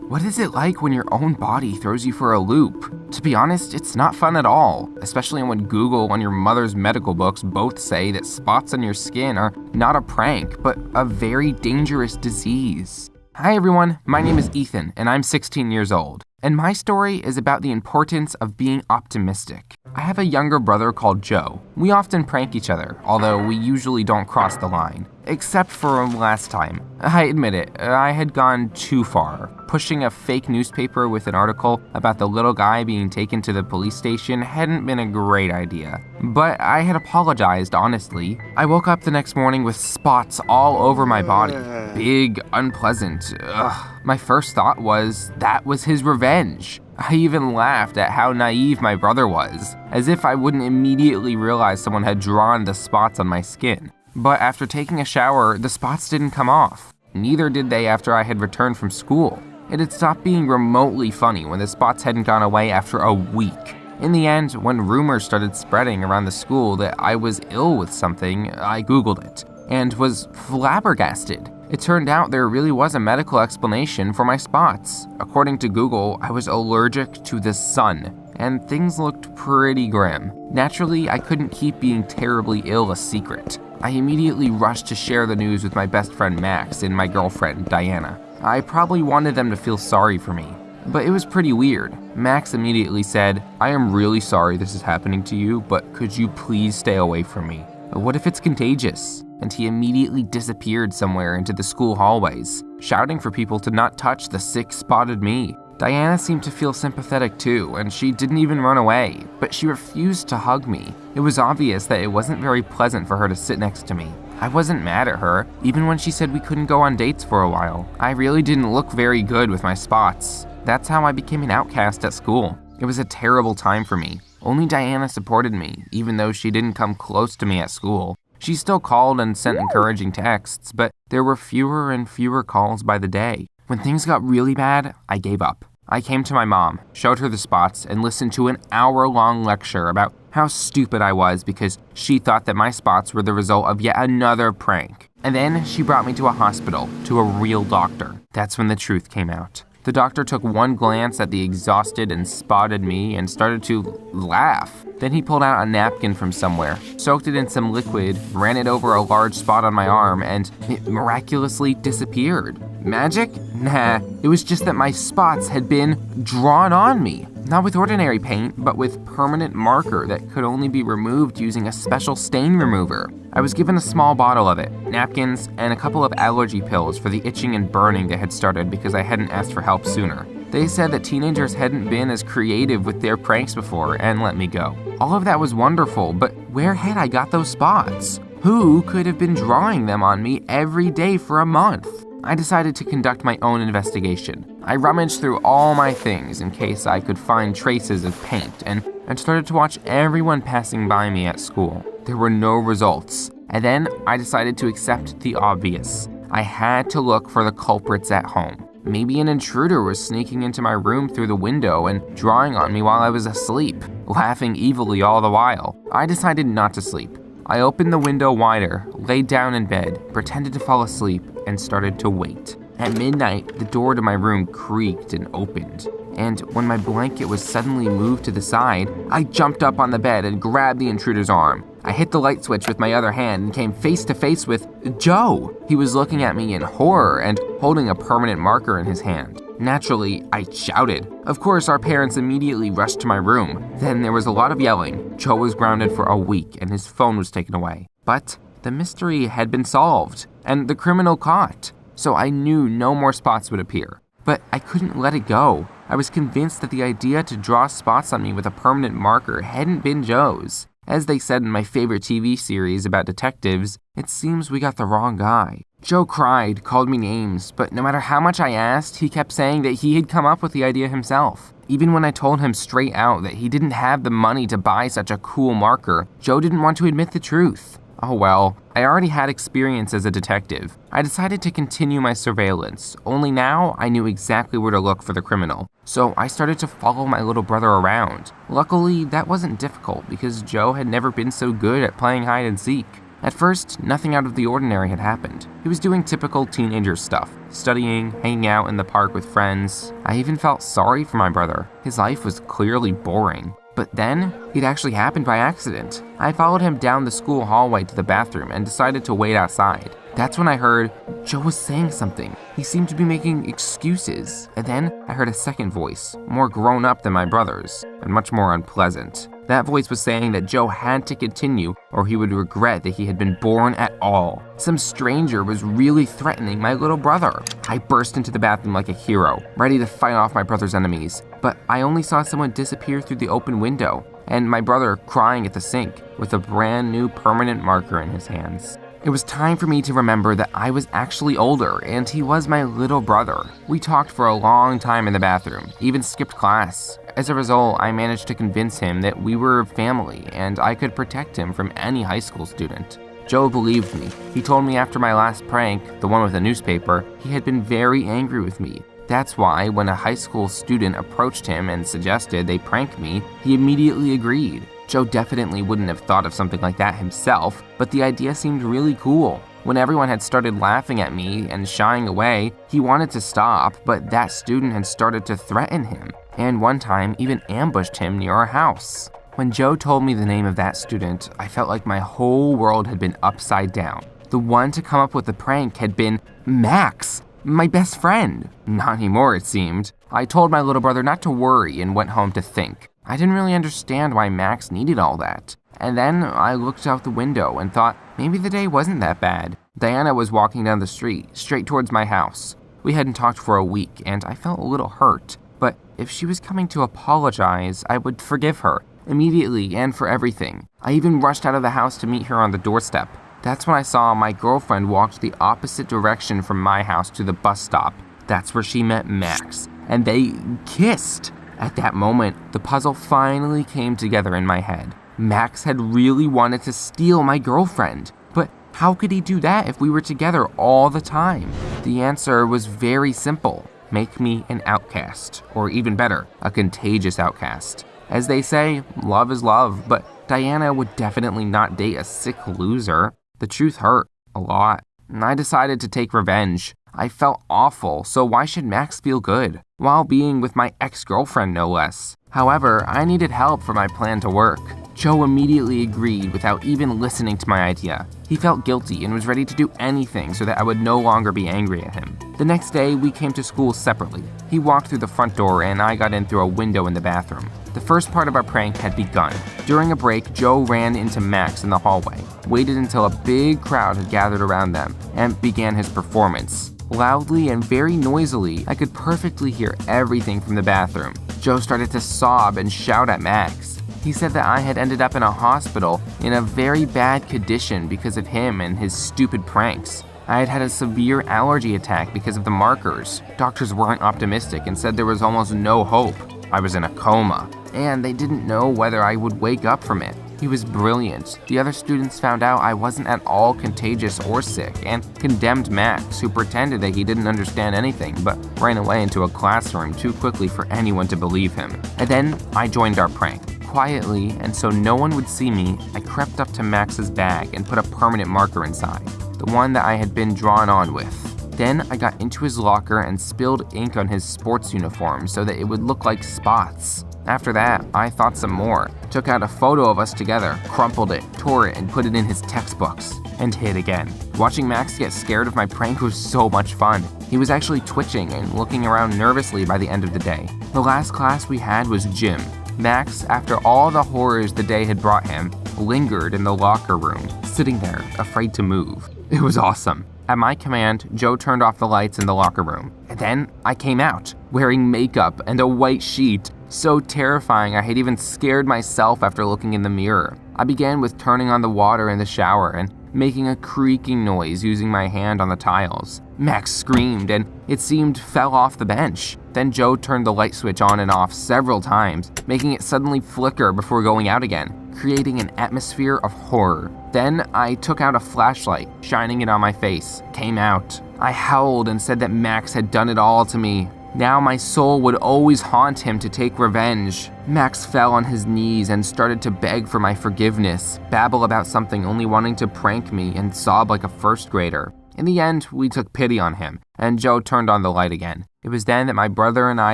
What is it like when your own body throws you for a loop? To be honest, it's not fun at all, especially when Google and your mother's medical books both say that spots on your skin are not a prank, but a very dangerous disease. Hi everyone, my name is Ethan, and I'm 16 years old. And my story is about the importance of being optimistic. I have a younger brother called Joe. We often prank each other, although we usually don't cross the line. Except for last time. I admit it, I had gone too far. Pushing a fake newspaper with an article about the little guy being taken to the police station hadn't been a great idea. But I had apologized honestly. I woke up the next morning with spots all over my body. Big, unpleasant. Ugh. My first thought was that was his revenge. I even laughed at how naive my brother was, as if I wouldn't immediately realize someone had drawn the spots on my skin. But after taking a shower, the spots didn't come off. Neither did they after I had returned from school. It had stopped being remotely funny when the spots hadn't gone away after a week. In the end, when rumors started spreading around the school that I was ill with something, I Googled it and was flabbergasted. It turned out there really was a medical explanation for my spots. According to Google, I was allergic to the sun, and things looked pretty grim. Naturally, I couldn't keep being terribly ill a secret. I immediately rushed to share the news with my best friend Max and my girlfriend Diana. I probably wanted them to feel sorry for me, but it was pretty weird. Max immediately said, "I am really sorry this is happening to you, but could you please stay away from me? What if it's contagious?" And he immediately disappeared somewhere into the school hallways, shouting for people to not touch the sick spotted me. Diana seemed to feel sympathetic too, and she didn't even run away, but she refused to hug me. It was obvious that it wasn't very pleasant for her to sit next to me. I wasn't mad at her, even when she said we couldn't go on dates for a while. I really didn't look very good with my spots. That's how I became an outcast at school. It was a terrible time for me. Only Diana supported me, even though she didn't come close to me at school. She still called and sent encouraging texts, but there were fewer and fewer calls by the day. When things got really bad, I gave up. I came to my mom, showed her the spots, and listened to an hour-long lecture about how stupid I was because she thought that my spots were the result of yet another prank. And then she brought me to a hospital, to a real doctor. That's when the truth came out. The doctor took one glance at the exhausted and spotted me and started to laugh. Then he pulled out a napkin from somewhere, soaked it in some liquid, ran it over a large spot on my arm, and it miraculously disappeared. Magic? Nah, it was just that my spots had been drawn on me. Not with ordinary paint, but with permanent marker that could only be removed using a special stain remover. I was given a small bottle of it, napkins, and a couple of allergy pills for the itching and burning that had started because I hadn't asked for help sooner. They said that teenagers hadn't been as creative with their pranks before and let me go. All of that was wonderful, but where had I got those spots? Who could have been drawing them on me every day for a month? I decided to conduct my own investigation. I rummaged through all my things in case I could find traces of paint and started to watch everyone passing by me at school. There were no results. And then I decided to accept the obvious. I had to look for the culprits at home. Maybe an intruder was sneaking into my room through the window and drawing on me while I was asleep, laughing evilly all the while. I decided not to sleep. I opened the window wider, laid down in bed, pretended to fall asleep, and started to wait. At midnight, the door to my room creaked and opened. And when my blanket was suddenly moved to the side, I jumped up on the bed and grabbed the intruder's arm. I hit the light switch with my other hand and came face to face with Joe. He was looking at me in horror and holding a permanent marker in his hand. Naturally, I shouted. Of course, our parents immediately rushed to my room. Then there was a lot of yelling. Joe was grounded for a week and his phone was taken away. But the mystery had been solved and the criminal caught. So I knew no more spots would appear. But I couldn't let it go. I was convinced that the idea to draw spots on me with a permanent marker hadn't been Joe's. As they said in my favorite TV series about detectives, it seems we got the wrong guy. Joe cried, called me names, but no matter how much I asked, he kept saying that he had come up with the idea himself. Even when I told him straight out that he didn't have the money to buy such a cool marker, Joe didn't want to admit the truth. Oh well, I already had experience as a detective. I decided to continue my surveillance, only now I knew exactly where to look for the criminal. So I started to follow my little brother around. Luckily, that wasn't difficult because Joe had never been so good at playing hide and seek. At first, nothing out of the ordinary had happened. He was doing typical teenager stuff, studying, hanging out in the park with friends. I even felt sorry for my brother. His life was clearly boring. But then, it actually happened by accident. I followed him down the school hallway to the bathroom and decided to wait outside. That's when I heard Joe was saying something. He seemed to be making excuses. And then I heard a second voice, more grown up than my brother's, and much more unpleasant. That voice was saying that Joe had to continue or he would regret that he had been born at all. Some stranger was really threatening my little brother. I burst into the bathroom like a hero, ready to fight off my brother's enemies. But I only saw someone disappear through the open window, and my brother crying at the sink with a brand new permanent marker in his hands. It was time for me to remember that I was actually older and he was my little brother. We talked for a long time in the bathroom, even skipped class. As a result, I managed to convince him that we were family and I could protect him from any high school student. Joe believed me. He told me after my last prank, the one with the newspaper, he had been very angry with me. That's why when a high school student approached him and suggested they prank me, he immediately agreed. Joe definitely wouldn't have thought of something like that himself, but the idea seemed really cool. When everyone had started laughing at me and shying away, he wanted to stop, but that student had started to threaten him, and one time even ambushed him near our house. When Joe told me the name of that student, I felt like my whole world had been upside down. The one to come up with the prank had been Max, my best friend. Not anymore, it seemed. I told my little brother not to worry and went home to think. I didn't really understand why Max needed all that. And then I looked out the window and thought maybe the day wasn't that bad. Diana was walking down the street, straight towards my house. We hadn't talked for a week, and I felt a little hurt. But if she was coming to apologize, I would forgive her, immediately and for everything. I even rushed out of the house to meet her on the doorstep. That's when I saw my girlfriend walk the opposite direction from my house to the bus stop. That's where she met Max, and they kissed. At that moment, the puzzle finally came together in my head. Max had really wanted to steal my girlfriend, but how could he do that if we were together all the time? The answer was very simple. Make me an outcast, or even better, a contagious outcast. As they say, love is love, but Diana would definitely not date a sick loser. The truth hurt a lot, and I decided to take revenge. I felt awful, so why should Max feel good? While being with my ex-girlfriend, no less. However, I needed help for my plan to work. Joe immediately agreed without even listening to my idea. He felt guilty and was ready to do anything so that I would no longer be angry at him. The next day, we came to school separately. He walked through the front door and I got in through a window in the bathroom. The first part of our prank had begun. During a break, Joe ran into Max in the hallway, waited until a big crowd had gathered around them, and began his performance. Loudly and very noisily, I could perfectly hear everything from the bathroom. Joe started to sob and shout at Max. He said that I had ended up in a hospital in a very bad condition because of him and his stupid pranks. I had had a severe allergy attack because of the markers. Doctors weren't optimistic and said there was almost no hope. I was in a coma, and they didn't know whether I would wake up from it. He was brilliant. The other students found out I wasn't at all contagious or sick and condemned Max, who pretended that he didn't understand anything but ran away into a classroom too quickly for anyone to believe him. And then I joined our prank. Quietly, and so no one would see me, I crept up to Max's bag and put a permanent marker inside, the one that I had been drawn on with. Then I got into his locker and spilled ink on his sports uniform so that it would look like spots. After that, I thought some more, took out a photo of us together, crumpled it, tore it, and put it in his textbooks, and hid again. Watching Max get scared of my prank was so much fun. He was actually twitching and looking around nervously by the end of the day. The last class we had was gym. Max, after all the horrors the day had brought him, lingered in the locker room, sitting there, afraid to move. It was awesome. At my command, Joe turned off the lights in the locker room. And then I came out, wearing makeup and a white sheet. So terrifying I had even scared myself after looking in the mirror. I began with turning on the water in the shower and making a creaking noise using my hand on the tiles. Max screamed and it seemed fell off the bench. Then Joe turned the light switch on and off several times, making it suddenly flicker before going out again, creating an atmosphere of horror. Then I took out a flashlight, shining it on my face, came out. I howled and said that Max had done it all to me. Now my soul would always haunt him to take revenge. Max fell on his knees and started to beg for my forgiveness, babble about something only wanting to prank me, and sob like a first grader. In the end, we took pity on him, and Joe turned on the light again. It was then that my brother and I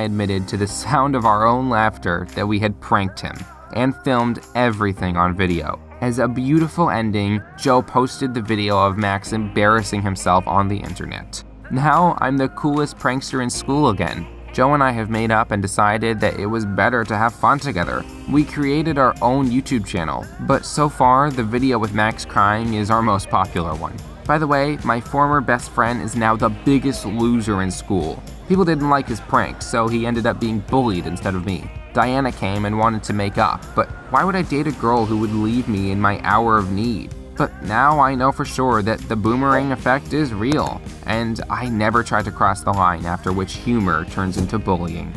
admitted to the sound of our own laughter that we had pranked him, and filmed everything on video. As a beautiful ending, Joe posted the video of Max embarrassing himself on the internet. Now, I'm the coolest prankster in school again. Joe and I have made up and decided that it was better to have fun together. We created our own YouTube channel, but so far, the video with Max crying is our most popular one. By the way, my former best friend is now the biggest loser in school. People didn't like his pranks, so he ended up being bullied instead of me. Diana came and wanted to make up, but why would I date a girl who would leave me in my hour of need? But now I know for sure that the boomerang effect is real, and I never try to cross the line after which humor turns into bullying.